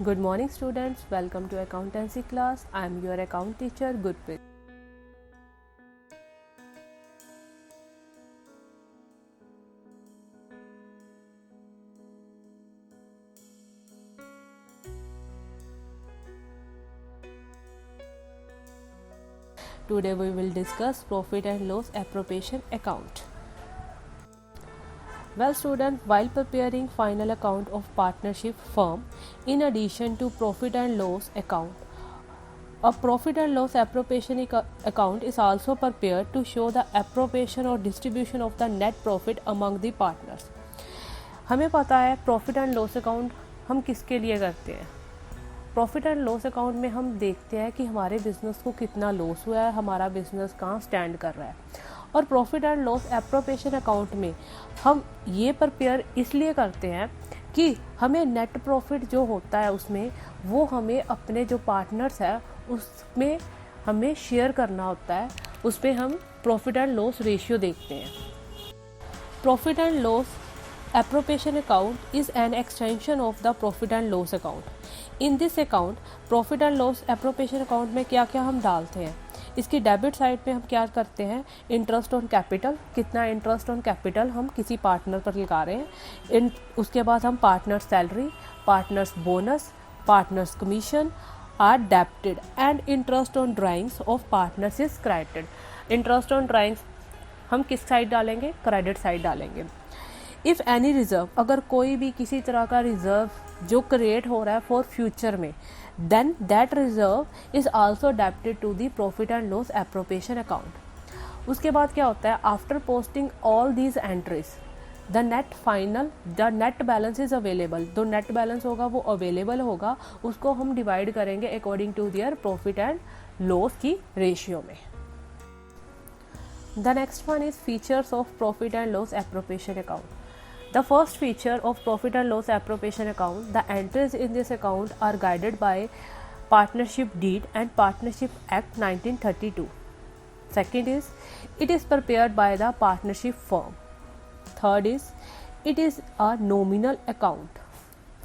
Good morning students, welcome to accountancy class. I am your account teacher Gurpreet. Today we will discuss profit and loss appropriation account. Well students, while preparing final account of partnership firm, in addition to profit and loss account, a profit and loss appropriation account is also prepared to show the appropriation or distribution of the net profit among the partners. हमें पता है profit and loss account हम किसके लिए करते हैं. Profit and loss account में हम देखते हैं कि हमारे बिजनेस को कितना लॉस हुआ है, हमारा बिजनेस कहाँ स्टैंड कर रहा है. और profit and loss appropriation account में हम ये प्रिपेयर इसलिए करते हैं कि हमें नेट प्रॉफिट जो होता है उसमें वो हमें अपने जो पार्टनर्स है उसमें हमें शेयर करना होता है. उस पर हम प्रॉफिट एंड लॉस रेशियो देखते हैं. Profit and loss appropriation account is an extension of the profit and loss account. In this account, profit and loss appropriation account में क्या क्या हम डालते हैं. इसकी डेबिट साइड पे हम क्या करते हैं, इंटरेस्ट ऑन कैपिटल, कितना इंटरेस्ट ऑन कैपिटल हम किसी पार्टनर पर लगा रहे हैं. उसके बाद हम partner salary, partners bonus, partners commission are debited and interest on drawings of partners is credited. Interest on drawings हम किस साइड डालेंगे, क्रेडिट साइड डालेंगे. इफ़ एनी रिज़र्व, अगर कोई भी किसी तरह का रिज़र्व जो क्रिएट हो रहा है फॉर फ्यूचर में, then that reserve is also debited to the profit and loss appropriation account. उसके बाद क्या होता है, after posting all these entries the net balance is available. जो नेट बैलेंस होगा वो अवेलेबल होगा, उसको हम डिवाइड करेंगे according to their profit and loss की रेशियो में. The next one is features of profit and loss appropriation account. The first feature of profit and loss appropriation account, the entries in this account are guided by Partnership Deed and Partnership Act 1932. Second is, it is prepared by the partnership firm. Third is, it is a nominal account.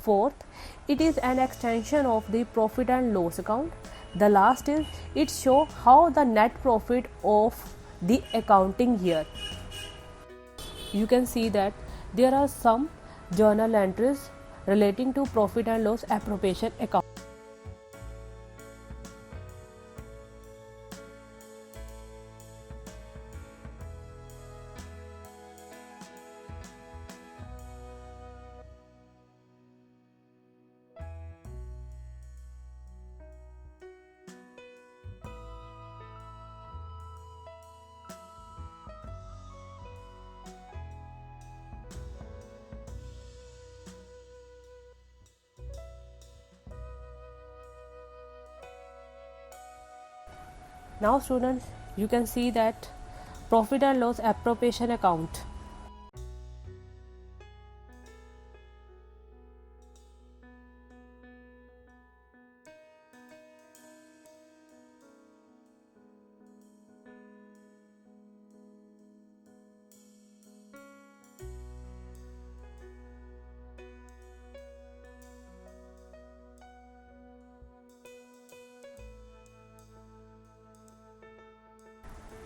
Fourth, it is an extension of the profit and loss account. The last is, it shows how the net profit of the accounting year. You can see that there are some journal entries relating to profit and loss appropriation account. Now students, you can see that profit and loss appropriation account.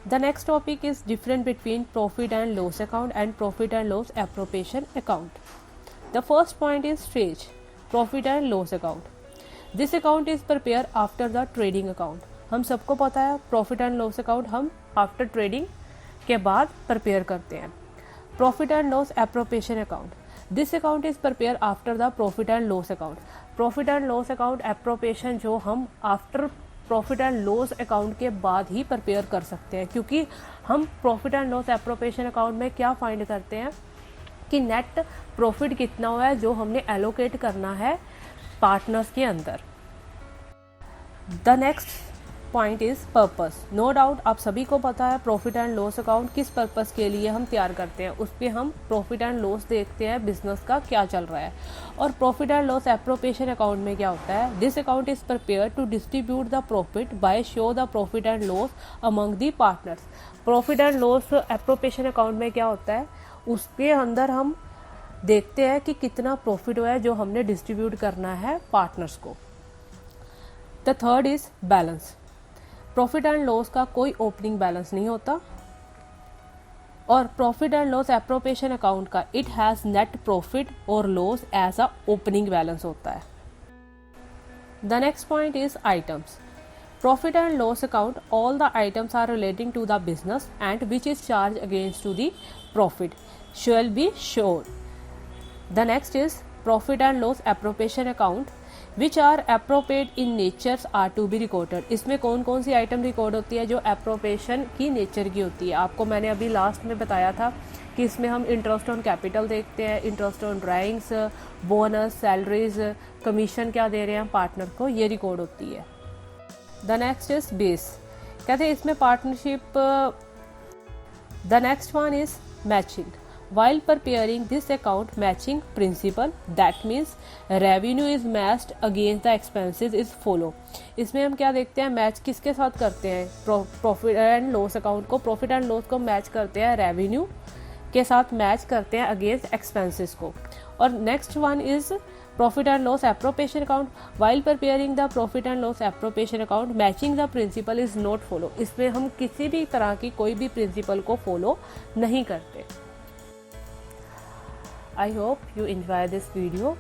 The next topic is difference between profit and loss account and profit and loss appropriation account. The first point is stage, profit and loss account. This account is prepared after the trading account. हम सबको पता है profit and loss account हम after trading के बाद prepare करते हैं. Profit and loss appropriation account, this account is prepare after the profit and loss account. Profit and loss account appropriation जो हम after profit and loss account के बाद ही prepare कर सकते हैं, क्योंकि हम profit and loss appropriation account में क्या फाइंड करते हैं कि नेट प्रॉफिट कितना हुआ है जो हमने एलोकेट करना है पार्टनर्स के अंदर. The next point is purpose. No doubt आप सभी को पता है प्रॉफिट एंड लॉस अकाउंट किस पर्पस के लिए हम तैयार करते हैं. उस पर हम प्रॉफिट एंड लॉस देखते हैं बिजनेस का क्या चल रहा है. और profit and loss appropriation account में क्या होता है, this account is prepare to distribute the profit by show the profit and loss among the partners. Profit and loss appropriation account में क्या होता है, उसके अंदर हम देखते हैं कि कितना प्रॉफिट हुआ है जो हमने डिस्ट्रीब्यूट करना है पार्टनर्स को। The third is balance. Profit and loss का कोई ओपनिंग बैलेंस नहीं होता, और profit and loss appropriation account का इट हैज़ नेट प्रॉफिट और loss as a opening balance होता है। The next point is items. Profit and loss account, all the items are relating to the business and which is charged against to the profit shall be shown. The next is profit and loss appropriation account, which are appropriate in natures are to be recorded. इसमें कौन कौन सी item record होती है जो appropriation की nature की होती है। आपको मैंने अभी लास्ट में बताया था कि इसमें हम इंटरेस्ट ऑन कैपिटल देखते हैं, interest on drawings, bonus, salaries, commission क्या दे रहे हैं पार्टनर को, ये रिकॉर्ड होती है। The next is base. कहते हैं इसमें partnership. The next one is matching. While preparing this account matching principal, that means revenue is matched against the expenses is follow. इसमें हम क्या देखते हैं, मैच किसके साथ करते हैं, प्रॉफिट एंड लॉस अकाउंट को, प्रॉफिट एंड लॉस को मैच करते हैं रेवेन्यू के साथ, मैच करते हैं अगेंस्ट एक्सपेंसेस को। और next one is profit and loss appropriation account. While preparing the profit and loss appropriation account matching the principle is not follow. इसमें हम किसी भी तरह की कोई भी प्रिंसिपल को फॉलो नहीं करते। I hope you enjoy this video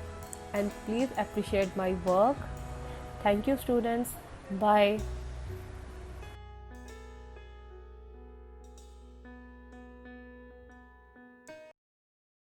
and please appreciate my work. Thank you students. Bye.